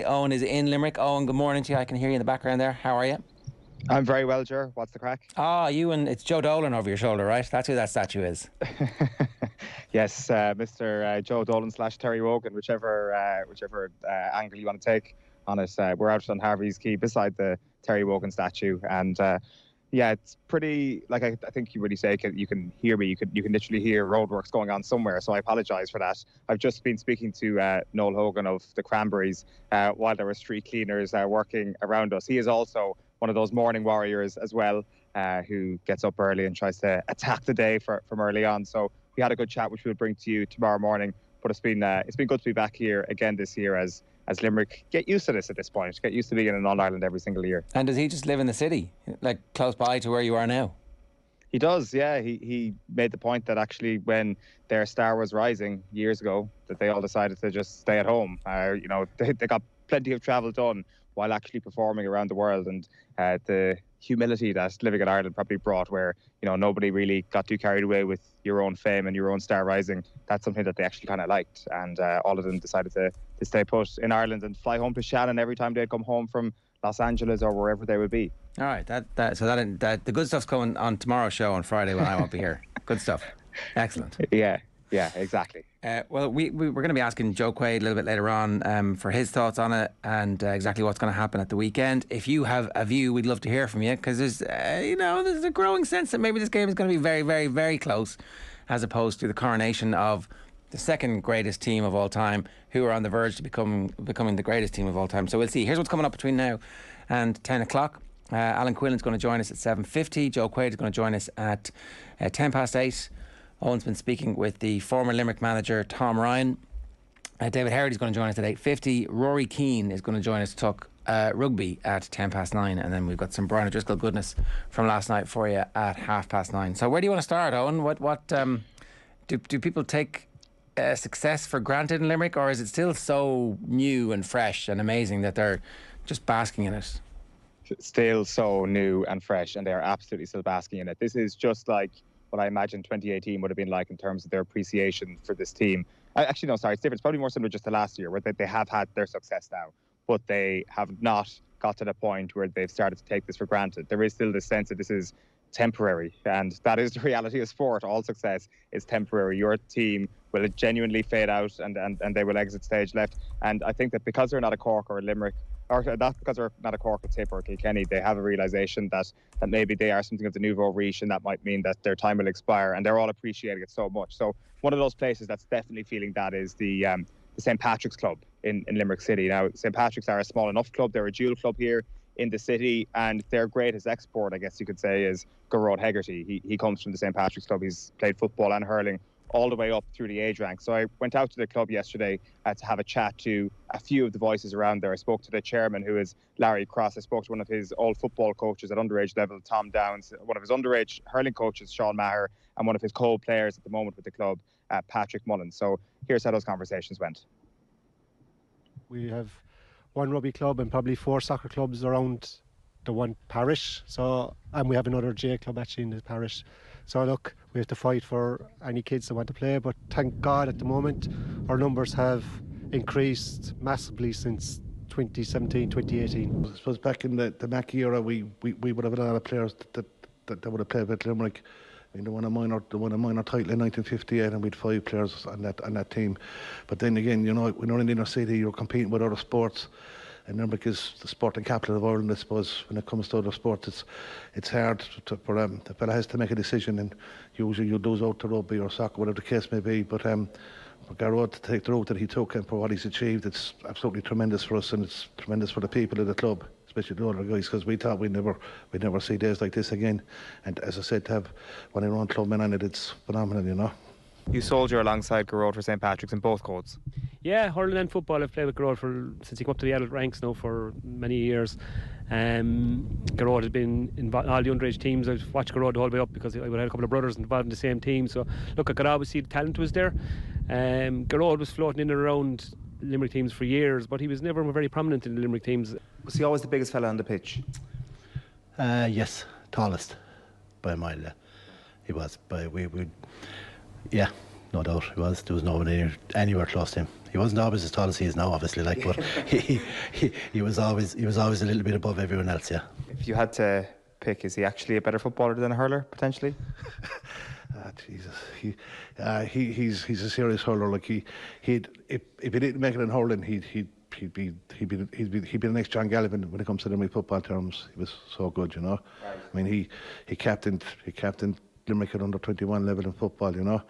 Eoin is in Limerick. Eoin, good morning to you. I can hear you in the background there. How are you? I'm very well, Ger. What's the crack? It's Joe Dolan over your shoulder, right? That's who that statue is. Yes, Mr. Joe Dolan / Terry Wogan, whichever angle you want to take on it. We're out on Harvey's Quay beside the Terry Wogan statue, and yeah, it's pretty. Like I think you really say you can hear me. You can literally hear roadworks going on somewhere. So I apologise for that. I've just been speaking to Noel Hogan of the Cranberries while there were street cleaners working around us. He is also one of those morning warriors as well, who gets up early and tries to attack the day from early on. So we had a good chat, which we'll bring to you tomorrow morning. But it's been good to be back here again this year as Limerick get used to this at this point. Get used to being in an All-Ireland every single year. And does he just live in the city, like close by to where you are now? He does, yeah. He made the point that actually when their star was rising years ago, that they all decided to just stay at home. They got plenty of travel done while actually performing around the world, and the humility that living in Ireland probably brought, where nobody really got too carried away with your own fame and your own star rising. That's something that they actually kind of liked, and all of them decided to stay put in Ireland and fly home to Shannon every time they'd come home from Los Angeles or wherever they would be. All right, so the good stuff's coming on tomorrow's show on Friday when I won't be here. Good stuff. Excellent. Yeah, exactly. Well, we're going to be asking Joe Quaid a little bit later on for his thoughts on it and exactly what's going to happen at the weekend. If you have a view, we'd love to hear from you, because there's a growing sense that maybe this game is going to be very, very, very close, as opposed to the coronation of the second greatest team of all time, who are on the verge to becoming the greatest team of all time. So we'll see. Here's what's coming up between now and 10 o'clock. Alan Quillen's going to join us at 7:50. Joe Quaid is going to join us at 8:10. Owen's been speaking with the former Limerick manager, Tom Ryan. David Hegarty is going to join us at 8:50. Rory Keane is going to join us to talk rugby at 9:10. And then we've got some Brian O'Driscoll goodness from last night for you at 9:30. So where do you want to start, Owen? What do people take success for granted in Limerick, or is it still so new and fresh and amazing that they're just basking in it? Still so new and fresh, and they're absolutely still basking in it. This is just like what I imagine 2018 would have been like in terms of their appreciation for this team. It's different. It's probably more similar just to last year, where they have had their success now, but they have not got to the point where they've started to take this for granted. There is still this sense that this is temporary, and that is the reality of sport. All success is temporary. Your team will genuinely fade out, and they will exit stage left. And I think that because they're not a Cork or a Limerick, or not because they're not a Cork, a Tip or a Kilkenny, they have a realisation that maybe they are something of the nouveau riche, and that might mean that their time will expire, and they're all appreciating it so much. So one of those places that's definitely feeling that is the St. Patrick's Club in Limerick City. Now, St. Patrick's are a small enough club. They're a dual club here in the city, and their greatest export, I guess you could say, is Gerard Hegarty. He comes from the St. Patrick's Club. He's played football and hurling all the way up through the age rank. So I went out to the club yesterday to have a chat to a few of the voices around there. I spoke to the chairman, who is Larry Cross. I spoke to one of his old football coaches at underage level, Tom Downs, one of his underage hurling coaches, Sean Maher, and one of his co-players at the moment with the club, Patrick Mullen. So here's how those conversations went. We have one rugby club and probably 4 soccer clubs around the one parish. And we have another J club actually in the parish. So look, we have to fight for any kids that want to play, but thank God at the moment our numbers have increased massively since 2017, 2018. I suppose back in the Mackey era, we would have a lot of players that would have played with Limerick. I mean, they won a minor title in 1958, and we had 5 players on that team. But then again, when you're in the inner city, you're competing with other sports. And Limerick is the sporting capital of Ireland, I suppose. When it comes to other sports, it's hard for the fella has to make a decision, and usually you lose out to rugby or soccer, whatever the case may be. But for Garrod to take the route that he took and for what he's achieved, it's absolutely tremendous for us, and it's tremendous for the people of the club, especially the other guys, because we thought we'd never see days like this again. And as I said, to have one of our own clubmen on it, it's phenomenal, You soldier alongside Garrod for St. Patrick's in both codes. Yeah, hurling and football. I've played with Garrod since he came up to the adult ranks now for many years. Garrod has been in all the underage teams. I've watched Garrod the whole way up because I had a couple of brothers involved in the same team. So look, I could always see the talent was there. Garrod was floating in and around Limerick teams for years, but he was never very prominent in the Limerick teams. Was he always the biggest fella on the pitch? Yes, tallest by a mile. He was, but yeah, no doubt he was. There was nobody anywhere close to him. He wasn't always as tall as he is now, obviously, like, but he was always a little bit above everyone else. Yeah. If you had to pick, is he actually a better footballer than a hurler potentially? Jesus, he's a serious hurler. Like if he didn't make it in hurling, he'd be the next John Gallivan when it comes to Limerick football terms. He was so good, you know. Right. I mean, he captained Limerick at under 21 level in football, you know,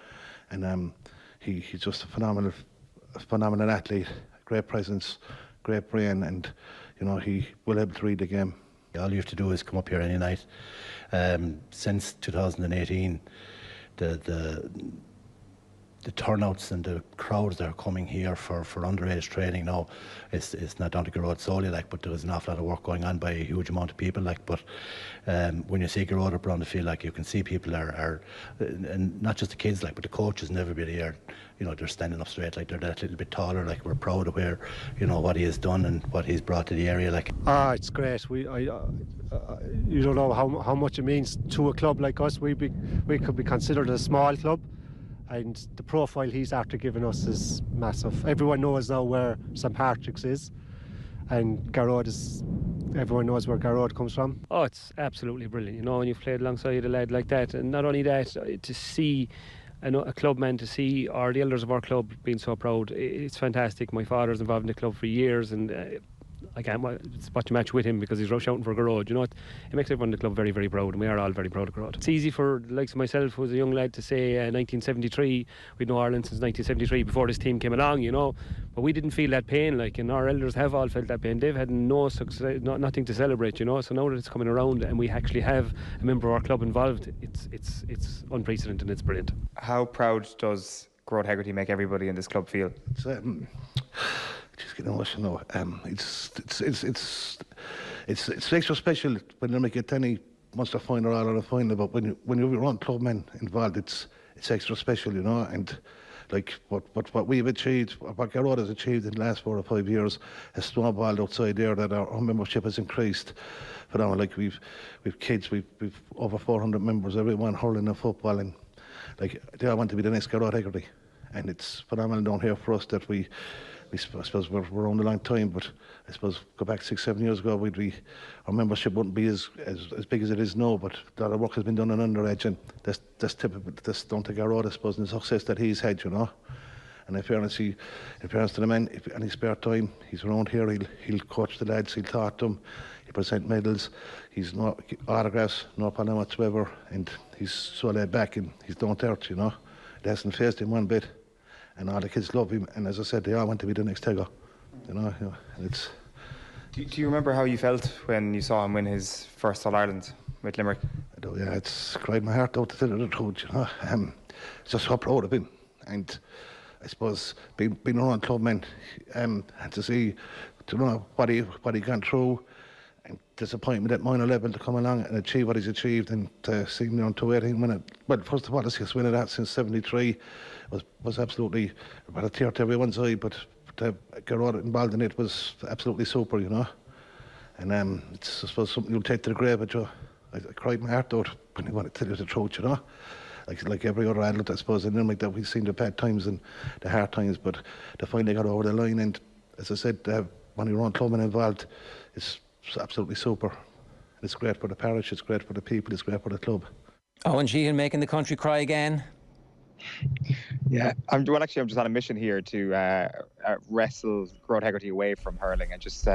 and he's just a phenomenal athlete, great presence, great brain, and you know he will able to read the game. All you have to do is come up here any night. Since 2018, the turnouts and the crowds that are coming here for underage training now, it's not down to Garrod solely, like, but there's an awful lot of work going on by a huge amount of people, like. But when you see Garrod up around the field, like, you can see people are and not just the kids, like, but the coaches and everybody are, you know, they're standing up straight, like, they're that little bit taller, like. We're proud of where, you know, what he has done and what he's brought to the area, like. It's great. You don't know how much it means to a club like us. We could be considered a small club, and the profile he's after giving us is massive. Everyone knows now where St Patrick's is, and everyone knows where Garrod comes from. Oh, it's absolutely brilliant, you know, when you've played alongside a lad like that. And not only that, to see a clubman, to see the elders of our club being so proud, it's fantastic. My father's involved in the club for years, and I can't watch a match with him because he's shouting for Garrod. You know, it makes everyone in the club very, very proud, and we are all very proud of Garrod. It's easy for the likes of myself, who was a young lad, to say 1973. We'd known Ireland since 1973, before this team came along, you know. But we didn't feel that pain, like, and our elders have all felt that pain. They've had no success, nothing to celebrate, you know. So now that it's coming around and we actually have a member of our club involved, it's unprecedented and it's brilliant. How proud does Garrod Hegarty make everybody in this club feel? Just getting emotional. It's extra special when Limerick get any Munster final or All-Ireland final, but when you're on clubmen involved, it's extra special, you know. And like what we've achieved, what Garrod has achieved in the last 4 or 5 years, has snowballed outside there. That our membership has increased. Phenomenal. Like we've kids, we've over 400 members, everyone hurling and football, and like they all want to be the next Garrod Hegarty, and it's phenomenal down here for us that I suppose we're on a long time, but I suppose go back 6-7 years ago, our membership wouldn't be as big as it is now. But a lot of work has been done on underage, and that's typical. That's down to Garrod, I suppose, and the success that he's had, you know. And in fairness to the man, if any spare time he's around here, he'll coach the lads, he'll talk to them, he'll present medals, he's no autographs, no problem whatsoever, and he's so laid back and he's down to earth, you know. It hasn't phased him one bit. And all the kids love him, and as I said, they all want to be the next Tiger. You know, and it's. Do you remember how you felt when you saw him win his first All-Ireland with Limerick? I do, yeah. It's cried my heart out to tell you the truth, you know. Just so proud of him, and I suppose being around clubmen, and to see, to know what he gone through, and disappointment at minor level to come along and achieve what he's achieved, and to see him down to 18 win it. Well, first of all, to see us win it out since '73. Was absolutely about a tear to everyone's eye, but to get involved in it was absolutely super, you know. And it's, I suppose, something you'll take to the grave. But I cried my heart out when I want to tell you the truth, you know. Like every other adult, I suppose, in Limerick, that we've seen the bad times and the hard times, but they finally got over the line. And as I said, when you're on clubmen involved, it's absolutely super. It's great for the parish, it's great for the people, it's great for the club. Eoin Sheahan making the country cry again. Yeah, I'm just on a mission here to wrestle Garrod Hegarty away from hurling and just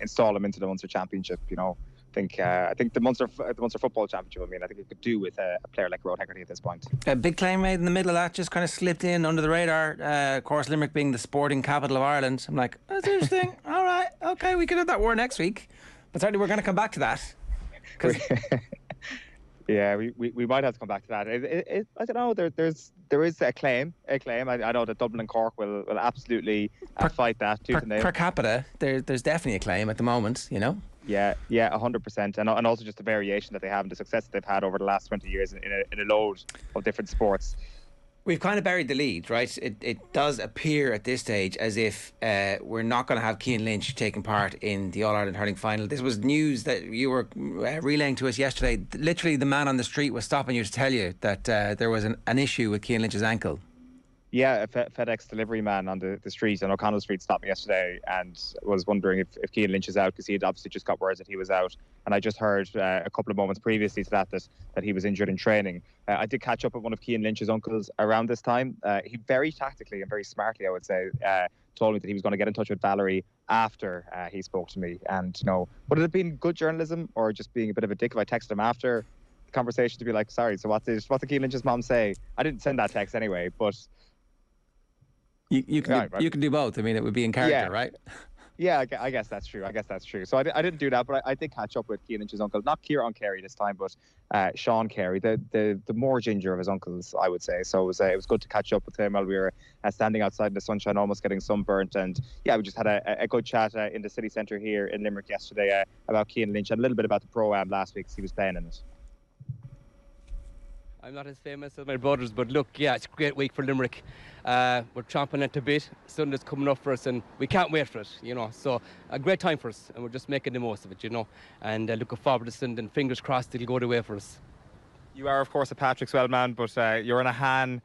install him into the Munster Championship. You know, I think the Munster Football Championship. I mean, I think it could do with a player like Garrod Hegarty at this point. A big claim made in the middle of that, just kind of slipped in under the radar. Of course, Limerick being the sporting capital of Ireland. I'm like, that's interesting. All right, okay, we could have that war next week, but certainly we're going to come back to that. Yeah, we might have to come back to that. I don't know. There is a claim. I know that Dublin and Cork will absolutely fight that tooth and nail. Per capita, there's definitely a claim at the moment. You know. Yeah, 100%, and also just the variation that they have and the success that they've had over the last 20 years in a load of different sports. We've kind of buried the lead, right? It does appear at this stage as if we're not going to have Cian Lynch taking part in the All-Ireland Hurling final. This was news that you were relaying to us yesterday. Literally, the man on the street was stopping you to tell you that there was an issue with Cian Lynch's ankle. Yeah, a FedEx delivery man on the street on O'Connell Street stopped me yesterday and was wondering if Cian Lynch is out, because he had obviously just got word that he was out. And I just heard a couple of moments previously to that he was injured in training. I did catch up with one of Cian Lynch's uncles around this time. He very tactically and very smartly, I would say, told me that he was going to get in touch with Valerie after he spoke to me. And, would it have been good journalism or just being a bit of a dick if I texted him after the conversation to be like, sorry, so what did Cian Lynch's mom say? I didn't send that text anyway, but... You can do both. I mean, it would be in character, right? Yeah, I guess that's true. So I didn't do that, but I did catch up with Cian Lynch's uncle, not Kieran Carey this time, but Sean Carey, the more ginger of his uncles, I would say. So it was good to catch up with him while we were standing outside in the sunshine, almost getting sunburnt. And yeah, we just had a good chat in the city centre here in Limerick yesterday about Cian Lynch and a little bit about the Pro-Am last week, because he was playing in it. I'm not as famous as my brothers, but look, yeah, it's a great week for Limerick. We're chomping at the bit. Sunday's coming up for us, and we can't wait for it, So a great time for us, and we're just making the most of it, And looking forward to Sunday, and fingers crossed it'll go the way for us. You are, of course, a Patrickswell man, but you're in a Han.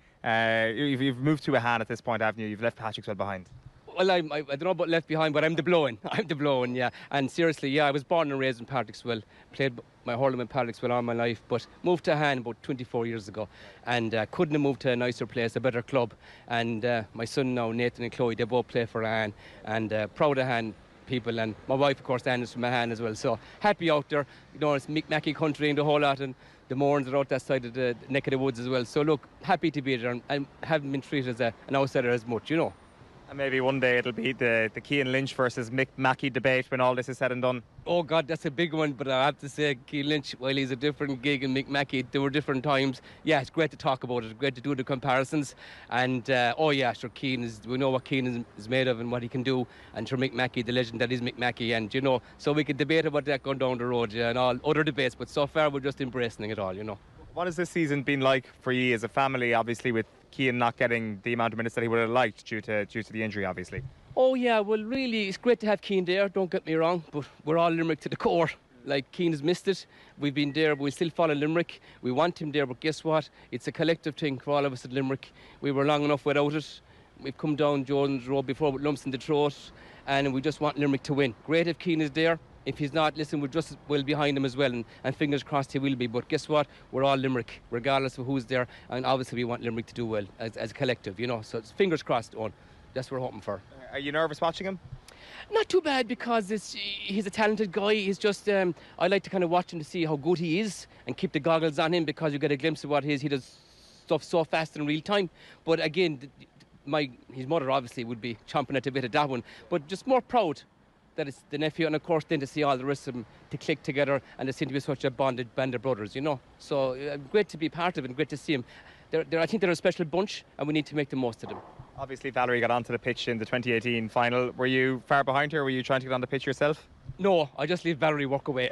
You've moved to a Han at this point, haven't you? You've left Patrickswell behind. Well, I don't know about left behind, but I'm the blowing. Yeah. And seriously, yeah, I was born and raised in Patrickswell. Played my hurling in Patrickswell all my life, but moved to Han about 24 years ago. And couldn't have moved to a nicer place, a better club. And my son now, Nathan and Chloe, they both play for Han. And proud of Han people. And my wife, of course, Anne is from Han as well. So happy out there. It's Mick Mackey country and the whole lot. And the Mourns are out that side of the neck of the woods as well. So look, happy to be there. And haven't been treated as an outsider as much, And maybe one day it'll be the Cian Lynch versus Mick Mackey debate when all this is said and done. Oh God, that's a big one, but I have to say Cian Lynch, while he's a different gig, and Mick Mackey, there were different times. Yeah, it's great to talk about it, great to do the comparisons. And sure, Cian we know what Cian is made of and what he can do. And sure, Mick Mackey, the legend that is Mick Mackey, and so we could debate about that going down the road, and all other debates. But so far, we're just embracing it all, What has this season been like for you as a family, obviously, with Cian not getting the amount of minutes that he would have liked due to the injury, obviously? Oh, yeah, well, really, it's great to have Cian there, don't get me wrong, but we're all Limerick to the core. Like, Cian has missed it. We've been there, but we still follow Limerick. We want him there, but guess what? It's a collective thing for all of us at Limerick. We were long enough without it. We've come down Jordan's Road before with lumps in the throat, and we just want Limerick to win. Great if Cian is there. If he's not, listen, we're just well behind him as well, and fingers crossed he will be. But guess what? We're all Limerick, regardless of who's there, and obviously we want Limerick to do well as a collective, So it's fingers crossed, Owen. That's what we're hoping for. Are you nervous watching him? Not too bad, because he's a talented guy. He's just, I like to kind of watch him to see how good he is and keep the goggles on him, because you get a glimpse of what he is. He does stuff so fast in real time. But again, his mother obviously would be chomping at the bit of that one, but just more proud that it's the nephew, and of course then to see all the rest of them to click together, and they seem to be such a band of brothers, So great to be part of it, and great to see them. I think they're a special bunch, and we need to make the most of them. Obviously, Valerie got onto the pitch in the 2018 final. Were you far behind her? Were you trying to get on the pitch yourself? No, I just leave Valerie work away.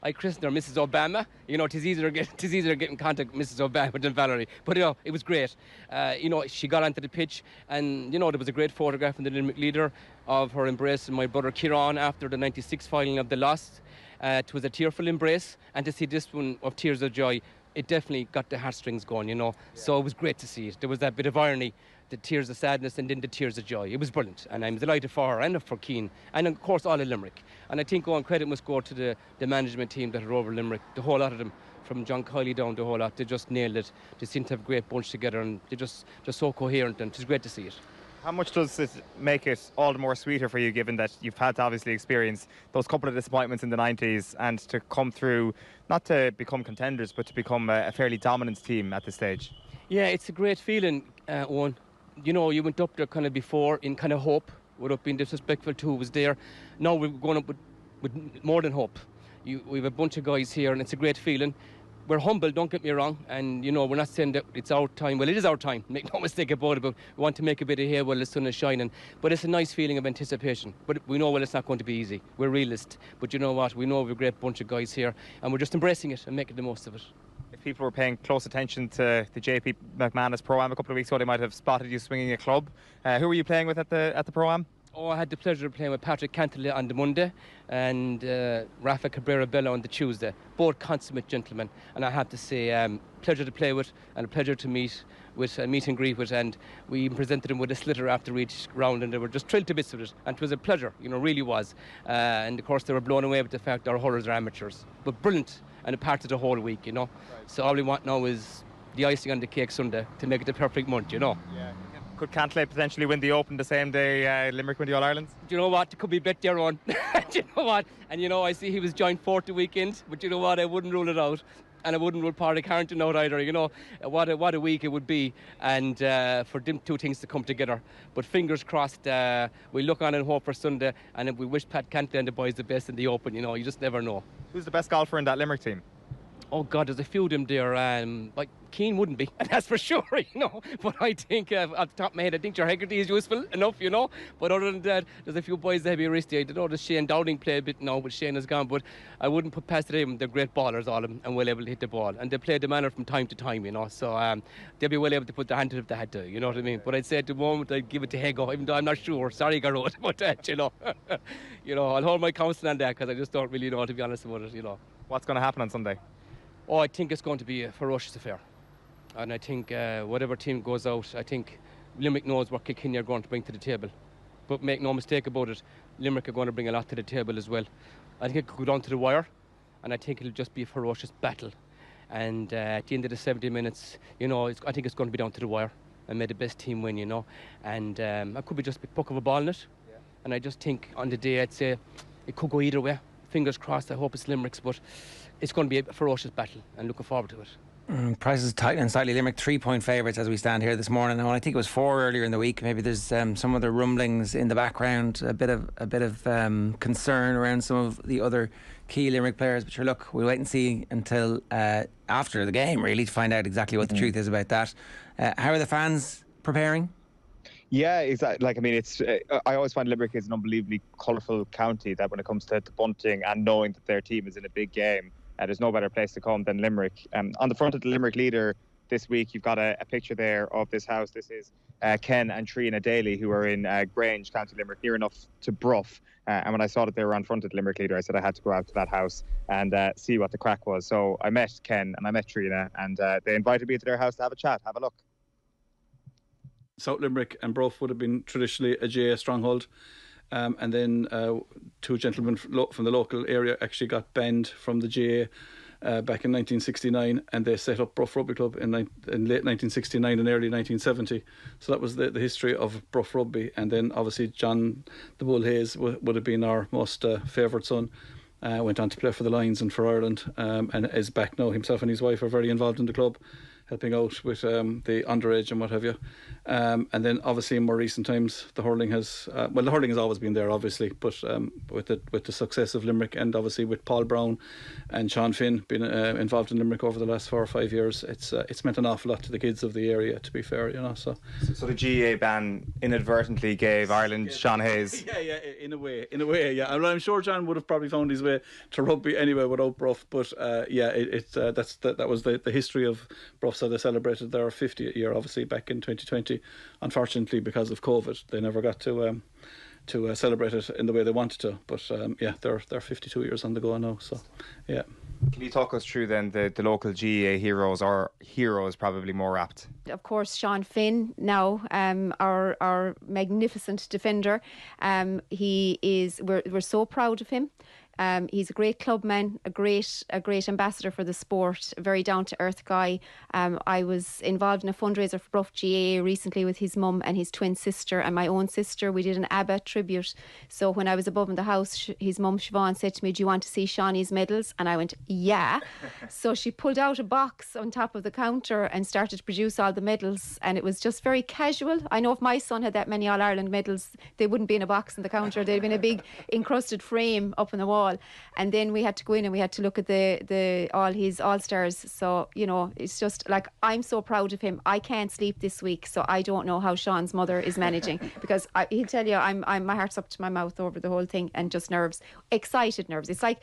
I christened her Mrs. Obama. Tis easier getting contact with Mrs. Obama than Valerie. But it was great. She got onto the pitch, and there was a great photograph in the Limerick Leader of her embracing my brother Kieran after the '96 final of the loss. It was a tearful embrace, and to see this one of tears of joy, it definitely got the heartstrings going, Yeah. So it was great to see it. There was that bit of irony, the tears of sadness and then the tears of joy. It was brilliant, and I'm delighted for her and for Cian, and of course all of Limerick. And I think credit must go to the management team that are over Limerick, the whole lot of them, from John Kiley down the whole lot. They just nailed it. They seem to have a great bunch together, and they're just so coherent, and it's great to see it. How much does it make it all the more sweeter for you, given that you've had to obviously experience those couple of disappointments in the 90s, and to come through, not to become contenders, but to become a fairly dominant team at this stage? Yeah, it's a great feeling, Owen. You went up there kind of before in kind of hope, without being disrespectful to who was there. Now we're going up with more than hope. We have a bunch of guys here, and it's a great feeling. We're humble, don't get me wrong, and we're not saying that it's our time. Well, it is our time, make no mistake about it, but we want to make a bit of hay while the sun is shining. But it's a nice feeling of anticipation. But we know, it's not going to be easy. We're realists. But you know what? We know we're a great bunch of guys here, and we're just embracing it and making the most of it. If people were paying close attention to the JP McManus Pro-Am a couple of weeks ago, they might have spotted you swinging a club. Who were you playing with at the Pro-Am? Oh, I had the pleasure of playing with Patrick Cantillon on the Monday and Rafa Cabrera-Bello on the Tuesday. Both consummate gentlemen. And I have to say, pleasure to play with and a pleasure to meet and greet with. And we presented them with a slitter after each round and they were just thrilled to bits with it. And it was a pleasure, really was. And of course, they were blown away with the fact our hurlers are amateurs. But brilliant and a part of the whole week, Right. So all we want now is the icing on the cake Sunday to make it the perfect month, Yeah. Could Cantley potentially win the Open the same day Limerick win the All-Ireland? Do you know what? It could be bet there on. Do you know what? And I see he was joined fourth the weekend, but you know what? I wouldn't rule it out. And I wouldn't rule Pádraig Harrington out either. What a week it would be, and for them two things to come together. But fingers crossed, we look on and hope for Sunday, and we wish Pat Cantley and the boys the best in the Open. You just never know. Who's the best golfer in that Limerick team? Oh God, there's a few of them there. Like Keane wouldn't be, that's for sure. But I think, off the top of my head, I think your Hegarty is useful enough. But other than that, there's a few boys that heavy risky. I don't know. Does Shane Dowling play a bit now? But Shane has gone. But I wouldn't put past them. They're great ballers, all of them, and well able to hit the ball. And they play the manner from time to time. So they'll be well able to put their hand to it if they had to. You know what I mean? But I'd say at the moment I'd give it to Hego, even though I'm not sure. Sorry, Garrod, but I'll hold my counsel on that because I just don't really know, to be honest about it. What's going to happen on Sunday? Oh, I think it's going to be a ferocious affair. And I think whatever team goes out, I think Limerick knows what Kilkenny are going to bring to the table. But make no mistake about it, Limerick are going to bring a lot to the table as well. I think it could go down to the wire, and I think it'll just be a ferocious battle. And at the end of the 70 minutes, I think it's going to be down to the wire. And may the best team win, And I could be just a puck of a ball in it. Yeah. And I just think on the day, I'd say it could go either way. Fingers crossed, I hope it's Limerick's, but it's going to be a ferocious battle and looking forward to it. Prices tightening slightly. Limerick 3-point favourites as we stand here this morning. Now, I think it was 4 earlier in the week. Maybe there's some other rumblings in the background, a bit of concern around some of the other key Limerick players. But sure, look, we'll wait and see until after the game, really, to find out exactly what the truth is about that. How are the fans preparing? Yeah, exactly. I always find Limerick is an unbelievably colourful county, that when it comes to bunting and knowing that their team is in a big game, there's no better place to come than Limerick. On the front of the Limerick leader this week, you've got a picture there of this house. This is Ken and Trina Daly, who are in Grange, County Limerick, near enough to Brough. And when I saw that they were on front of the Limerick leader, I said I had to go out to that house and see what the crack was. So I met Ken and I met Trina, and they invited me to their house to have a chat, have a look. South Limerick and Brough would have been traditionally a GA stronghold. And then two gentlemen from the local area actually got banned from the GA back in 1969, and they set up Brough Rugby Club in late 1969 and early 1970. So that was the history of Brough Rugby. And then obviously John the Bull Hayes would have been our most favoured son. Went on to play for the Lions and for Ireland, and is back now. Himself and his wife are very involved in the club, helping out with the underage and what have you. And then obviously in more recent times, the hurling has always been there, obviously, but with the success of Limerick, and obviously with Paul Brown and Sean Finn being involved in Limerick over the last 4 or 5 years, it's meant an awful lot to the kids of the area, to be fair, So the GA ban inadvertently gave Ireland Sean Hayes. Yeah, in a way, yeah. I'm sure John would have probably found his way to rugby anyway without Brough, but that was the history of Brough. So they celebrated their 50th year, obviously, back in 2020. Unfortunately, because of COVID, they never got to celebrate it in the way they wanted to. But they're 52 years on the go now. So, yeah. Can you talk us through then the local GAA heroes, or heroes probably more apt? Of course, Sean Finn now, our magnificent defender. We're so proud of him. He's a great clubman, a great ambassador for the sport, a very down-to-earth guy. I was involved in a fundraiser for Brough GAA recently with his mum and his twin sister and my own sister. We did an ABBA tribute. So when I was above in the house, his mum Siobhan said to me, "Do you want to see Shawnee's medals?" And I went, "Yeah." So she pulled out a box on top of the counter and started to produce all the medals, and it was just very casual. I know if my son had that many All-Ireland medals, they wouldn't be in a box on the counter. They'd be in a big encrusted frame up on the wall. all. And then we had to go in and we had to look at the all his all-stars. So, you know, it's just like, I'm so proud of him. I can't sleep this week, so I don't know how Sean's mother is managing, because he'll tell you I'm my heart's up to my mouth over the whole thing, and just nerves, excited nerves. It's like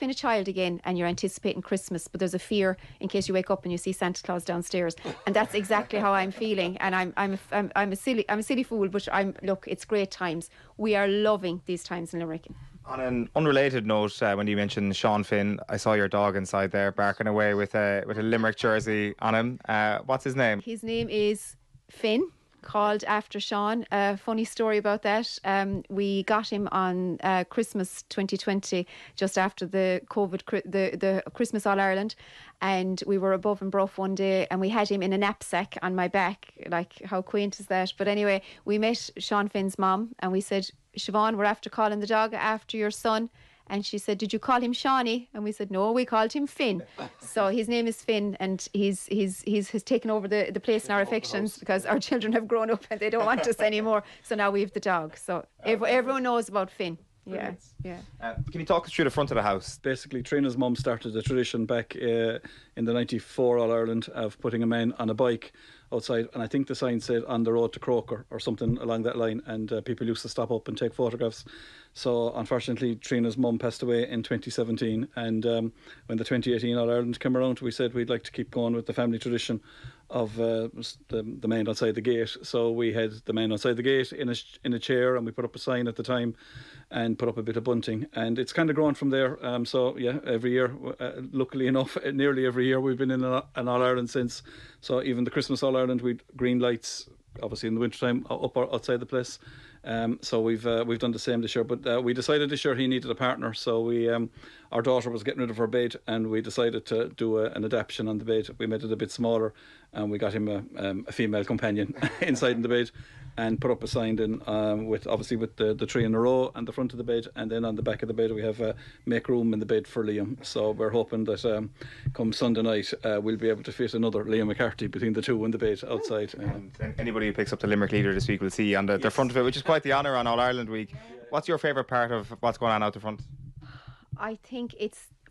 being a child again, and you're anticipating Christmas, but there's a fear in case you wake up and you see Santa Claus downstairs, and that's exactly how I'm feeling. And I'm a silly fool, but look, it's great times. We are loving these times in Limerick. On an unrelated note, when you mentioned Sean Finn, I saw your dog inside there barking away with a Limerick jersey on him. What's his name? His name is Finn, called after Sean. Funny story about that. We got him on Christmas 2020, just after the the Christmas All-Ireland, and we were above in Bruff one day, and we had him in a knapsack on my back. Like, how quaint is that? But anyway, we met Sean Finn's mom, and we said, Siobhan, we're after calling the dog after your son. And she said, did you call him Shawnee? And we said, no, we called him Finn. So his name is Finn, and he's taken over the place in our affections, because our children have grown up and they don't want us anymore. So now we have the dog. So everyone knows about Finn. Yeah, yeah. Can you talk us through the front of the house? Basically, Trina's mum started a tradition back in the 94 All-Ireland of putting a man on a bike outside, and I think the sign said on the road to Croker or something along that line, and people used to stop up and take photographs. So unfortunately, Trina's mum passed away in 2017, and when the 2018 All-Ireland came around, we said we'd like to keep going with the family tradition of the man outside the gate. So we had the man outside the gate in a chair, and we put up a sign at the time and put up a bit of bunting, and it's kind of grown from there. So yeah, every year, luckily enough, nearly every year we've been in an All-Ireland since. So even the Christmas All-Ireland, we'd green lights, obviously in the wintertime, up or outside the place. So we've done the same this year, but we decided this year he needed a partner. So we our daughter was getting rid of her bed, and we decided to do an adaptation on the bed. We made it a bit smaller, and we got him a female companion inside in the bed, and put up a sign then with the tree in a row on the front of the bed, and then on the back of the bed we have make room in the bed for Liam. So we're hoping that come Sunday night we'll be able to fit another Liam Hegarty between the two in the bed outside. And anybody who picks up the Limerick Leader this week will see on the front of it, which is quite the honour on All-Ireland week. What's your favourite part of what's going on out the front? I think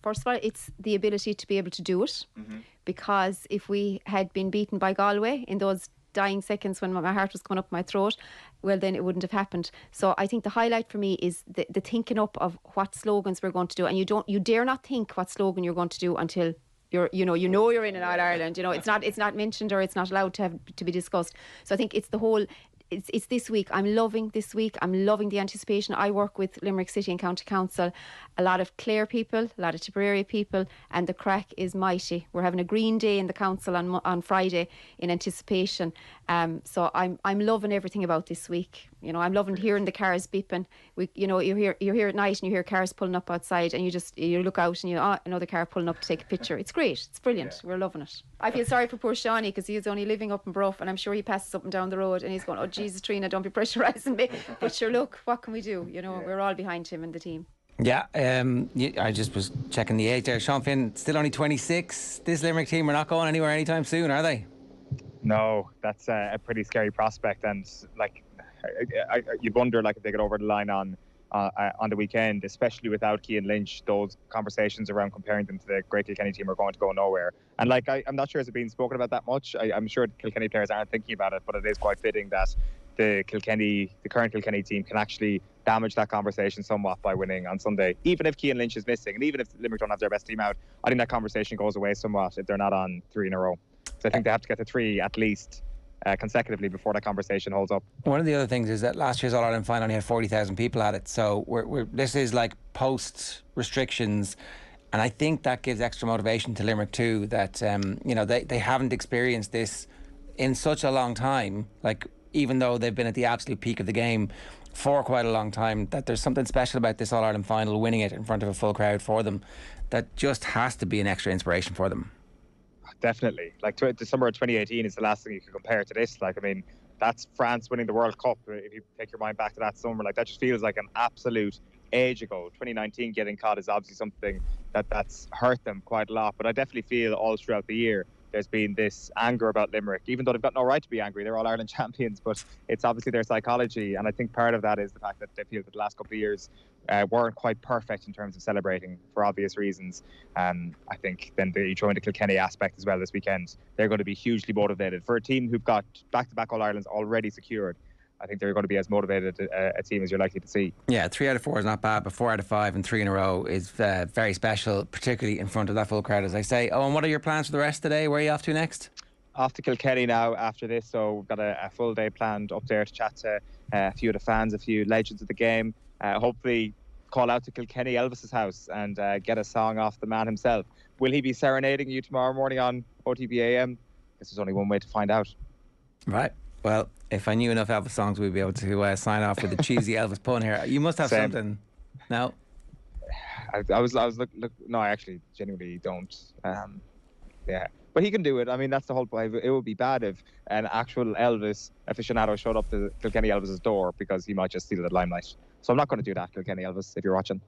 first of all, it's the ability to be able to do it, because if we had been beaten by Galway in those dying seconds when my heart was going up my throat, well, then it wouldn't have happened. So I think the highlight for me is the thinking up of what slogans we're going to do, and you dare not think what slogan you're going to do until you're in an All-Ireland. It's not mentioned, or it's not allowed to be discussed. So I think it's the whole. It's this week. I'm loving this week. I'm loving the anticipation. I work with Limerick City and County Council, a lot of Clare people, a lot of Tipperary people, and the crack is mighty. We're having a green day in the council on Friday in anticipation. So I'm loving everything about this week. I'm loving hearing the cars beeping. You're here at night and you hear cars pulling up outside, and you look out and another car pulling up to take a picture. It's great. It's brilliant. Yeah. We're loving it. I feel sorry for poor Shawnee, because he's only living up in Bruff, and I'm sure he passes up and down the road and he's going, oh Jesus, Trina, don't be pressurising me. But sure, look, what can we do? We're all behind him and the team. Yeah, I just was checking the age there. Sean Finn, still only 26. This Limerick team are not going anywhere anytime soon, are they? No, that's a pretty scary prospect, and you'd wonder if they get over the line on the weekend, especially without Cian Lynch. Those conversations around comparing them to the great Kilkenny team are going to go nowhere. And I'm not sure it's been spoken about that much. I'm sure Kilkenny players aren't thinking about it, but it is quite fitting that the current Kilkenny team can actually damage that conversation somewhat by winning on Sunday. Even if Cian Lynch is missing, and even if Limerick don't have their best team out, I think that conversation goes away somewhat if they're not on 3 in a row. So I think they have to get to 3 at least consecutively before that conversation holds up. One of the other things is that last year's All-Ireland final only had 40,000 people at it, so this is like post restrictions, and I think that gives extra motivation to Limerick too, that they haven't experienced this in such a long time, even though they've been at the absolute peak of the game for quite a long time, that there's something special about this All-Ireland final, winning it in front of a full crowd for them, that just has to be an extra inspiration for them. Definitely. The summer of 2018 is the last thing you can compare to this. That's France winning the World Cup. If you take your mind back to that summer, that just feels like an absolute age ago. 2019 getting caught is obviously something that's hurt them quite a lot. But I definitely feel all throughout the year there's been this anger about Limerick, even though they've got no right to be angry. They're All-Ireland champions, but it's obviously their psychology. And I think part of that is the fact that they feel that the last couple of years weren't quite perfect in terms of celebrating for obvious reasons. I think then you throw in the Kilkenny aspect as well this weekend. They're going to be hugely motivated. For a team who've got back-to-back All-Irelands already secured, I think they're going to be as motivated a team as you're likely to see. Yeah, 3 out of 4 is not bad, but 4 out of 5 and 3 in a row is very special, particularly in front of that full crowd, as I say. Oh, and what are your plans for the rest of the day? Where are you off to next? Off to Kilkenny now after this, so we've got a full day planned up there to chat to a few of the fans, a few legends of the game. Hopefully call out to Kilkenny Elvis's house and get a song off the man himself. Will he be serenading you tomorrow morning on OTB AM? Guess there's only one way to find out. Right. Well, if I knew enough Elvis songs, we'd be able to sign off with a cheesy Elvis pun here. You must have something. No? I was look. No, I actually genuinely don't. Yeah, but he can do it. I mean, that's the whole point. It would be bad if an actual Elvis aficionado showed up to Kilkenny Elvis's door, because he might just steal the limelight. So I'm not going to do that, Kilkenny Elvis, if you're watching.